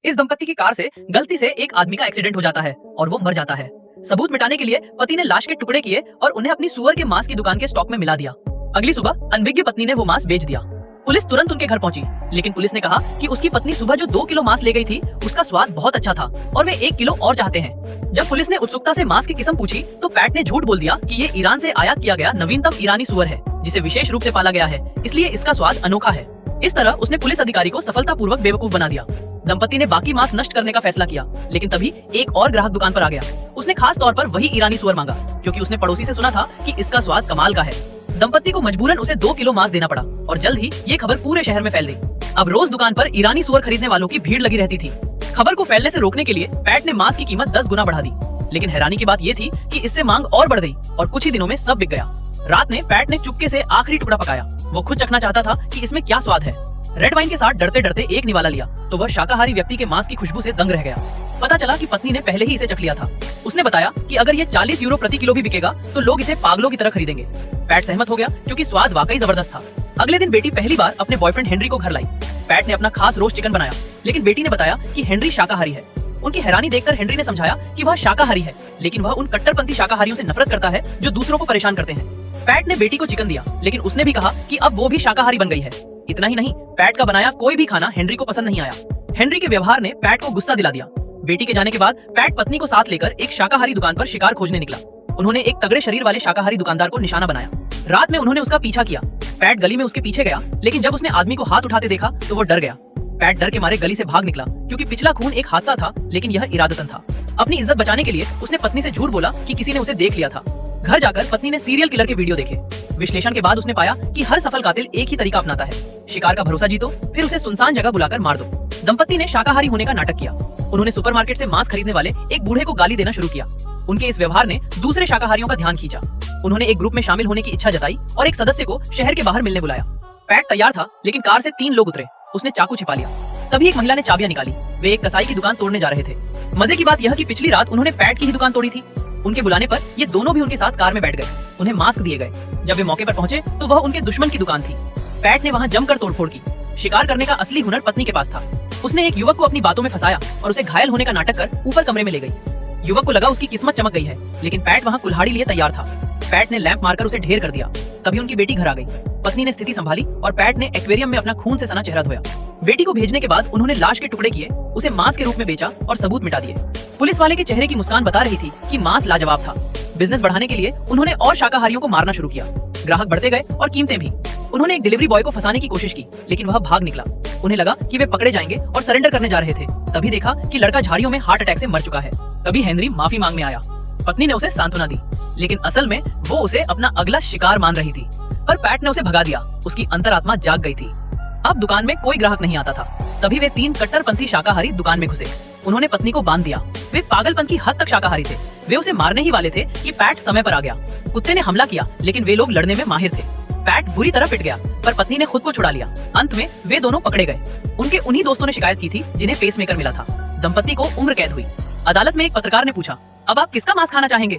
इस दंपति की कार से गलती से एक आदमी का एक्सीडेंट हो जाता है और वो मर जाता है। सबूत मिटाने के लिए पति ने लाश के टुकड़े किए और उन्हें अपनी सुअर के मांस की दुकान के स्टॉक में मिला दिया। अगली सुबह अनभिज्ञ पत्नी ने वो मांस बेच दिया। पुलिस तुरंत उनके घर पहुंची, लेकिन पुलिस ने कहा कि उसकी पत्नी सुबह जो 2 किलो मांस ले गई थी उसका स्वाद बहुत अच्छा था और वे 1 किलो और चाहते हैं। जब पुलिस ने उत्सुकता से मांस की किस्म पूछी तो पैट ने झूठ बोल दिया कि ये ईरान से आयात किया गया नवीनतम ईरानी सुअर है, जिसे विशेष रूप से पाला गया है, इसलिए इसका स्वाद अनोखा है। इस तरह उसने पुलिस अधिकारी को सफलतापूर्वक बेवकूफ बना दिया। दंपति ने बाकी मांस नष्ट करने का फैसला किया, लेकिन तभी एक और ग्राहक दुकान पर आ गया। उसने खास तौर पर वही ईरानी सुअर मांगा, क्योंकि उसने पड़ोसी से सुना था कि इसका स्वाद कमाल का है। दंपति को मजबूरन उसे 2 किलो मांस देना पड़ा और जल्द ही ये खबर पूरे शहर में फैल गई। अब रोज दुकान पर ईरानी सुअर खरीदने वालों की भीड़ लगी रहती थी। खबर को फैलने से रोकने के लिए पैट ने मांस की कीमत 10 गुना बढ़ा दी, लेकिन हैरानी की बात ये थी कि इससे मांग और बढ़ गई और कुछ ही दिनों में सब बिक गया। रात में पैट ने चुपके से आखिरी टुकड़ा पकाया। वो खुद चखना चाहता था कि इसमें क्या स्वाद है। रेड वाइन के साथ डरते डरते एक निवाला लिया तो वह शाकाहारी व्यक्ति के मांस की खुशबू से दंग रह गया। पता चला कि पत्नी ने पहले ही इसे चख लिया था। उसने बताया कि अगर ये 40 यूरो प्रति किलो भी बिकेगा तो लोग इसे पागलों की तरह खरीदेंगे। पैट सहमत हो गया क्योंकि स्वाद वाकई जबरदस्त था। अगले दिन बेटी पहली बार अपने बॉयफ्रेंड हेनरी को घर लाई। पैट ने अपना खास रोस्ट चिकन बनाया, लेकिन बेटी ने बताया कि हेनरी शाकाहारी है। उनकी हैरानी देखकर हेनरी ने समझाया कि वह शाकाहारी है, लेकिन वह उन कट्टरपंथी शाकाहारियों से नफरत करता है जो दूसरों को परेशान करते हैं। पैट ने बेटी को चिकन दिया, लेकिन उसने भी कहा कि अब वो भी शाकाहारी बन गई है। इतना ही नहीं, पैट का बनाया कोई भी खाना हेनरी को पसंद नहीं आया। हेनरी के व्यवहार ने पैट को गुस्सा दिला दिया। बेटी के जाने के बाद पैट पत्नी को साथ लेकर एक शाकाहारी दुकान पर शिकार खोजने निकला। उन्होंने एक तगड़े शरीर वाले शाकाहारी दुकानदार को निशाना बनाया। रात में उन्होंने उसका पीछा किया। पैट गली में उसके पीछे गया, लेकिन जब उसने आदमी को हाथ उठाते देखा तो वो डर गया। पैट डर के मारे गली से भाग निकला, क्योंकि पिछला खून एक हादसा था, लेकिन यह इरादतन था। अपनी इज्जत बचाने के लिए उसने पत्नी से झूठ बोला कि किसी ने उसे देख लिया था। घर जाकर पत्नी ने सीरियल किलर के वीडियो देखे। विश्लेषण के बाद उसने पाया कि हर सफल कातिल एक ही तरीका अपनाता है, शिकार का भरोसा जीतो, फिर उसे सुनसान जगह बुलाकर मार दो। दंपति ने शाकाहारी होने का नाटक किया। उन्होंने सुपरमार्केट से मांस खरीदने वाले एक बूढ़े को गाली देना शुरू किया। उनके इस व्यवहार ने दूसरे शाकाहारियों का ध्यान खींचा। उन्होंने एक ग्रुप में शामिल होने की इच्छा जताई और एक सदस्य को शहर के बाहर मिलने बुलाया। पैट तैयार था, लेकिन कार से 3 लोग उतरे। उसने चाकू छिपा लिया। तभी एक महिला ने चाबियां निकाली। वे एक कसाई की दुकान तोड़ने जा रहे थे। मजे की बात यह कि पिछली रात उन्होंने पैट की ही दुकान तोड़ी थी। उनके बुलाने पर ये दोनों भी उनके साथ कार में बैठ गए। उन्हें मास्क दिए गए। जब वे मौके पर पहुंचे तो वह उनके दुश्मन की दुकान थी। पैट ने वहां जमकर तोड़फोड़ की। शिकार करने का असली हुनर पत्नी के पास था। उसने एक युवक को अपनी बातों में फंसाया और उसे घायल होने का नाटक कर ऊपर कमरे में ले गई। युवक को लगा उसकी किस्मत चमक गई है, लेकिन पैट वहां कुल्हाड़ी लिए तैयार था। पैट ने लैंप मारकर उसे ढेर कर दिया। तभी उनकी बेटी घर आ गई। पत्नी ने स्थिति संभाली और पैट ने एक्वेरियम में अपना खून से सना चेहरा धोया। बेटी को भेजने के बाद उन्होंने लाश के टुकड़े किए, उसे मांस के रूप में बेचा और सबूत मिटा दिए। पुलिस वाले के चेहरे की मुस्कान बता रही थी कि मांस लाजवाब था। बिजनेस बढ़ाने के लिए उन्होंने और शाकाहारियों को मारना शुरू किया। ग्राहक बढ़ते गए और कीमतें भी। उन्होंने एक डिलीवरी बॉय को फंसाने की कोशिश की, लेकिन वह भाग निकला। उन्हें लगा कि वे पकड़े जाएंगे और सरेंडर करने जा रहे थे। तभी देखा कि लड़का झाड़ियों में हार्ट अटैक से मर चुका है। तभी हेनरी माफी मांगने आया। पत्नी ने उसे सांत्वना दी, लेकिन असल में वो उसे अपना अगला शिकार मान रही थी। पर पैट ने उसे भगा दिया। उसकी अंतरात्मा जाग गई थी। अब दुकान में कोई ग्राहक नहीं आता था। तभी वे 3 कट्टरपंथी शाकाहारी दुकान में घुसे। उन्होंने पत्नी को बांध दिया। वे पागलपन की हद तक शाकाहारी थे। वे उसे मारने ही वाले थे कि पैट समय पर आ गया। कुत्ते ने हमला किया, लेकिन वे लोग लड़ने में माहिर थे। पैट बुरी तरह पिट गया, पर पत्नी ने खुद को छुड़ा लिया। अंत में वे दोनों पकड़े गए। उनके उन्हीं दोस्तों ने शिकायत की थी जिन्हें पेसमेकर मिला था। दंपति को उम्र कैद हुई। अदालत में एक पत्रकार ने पूछा, अब आप किसका मांस खाना चाहेंगे?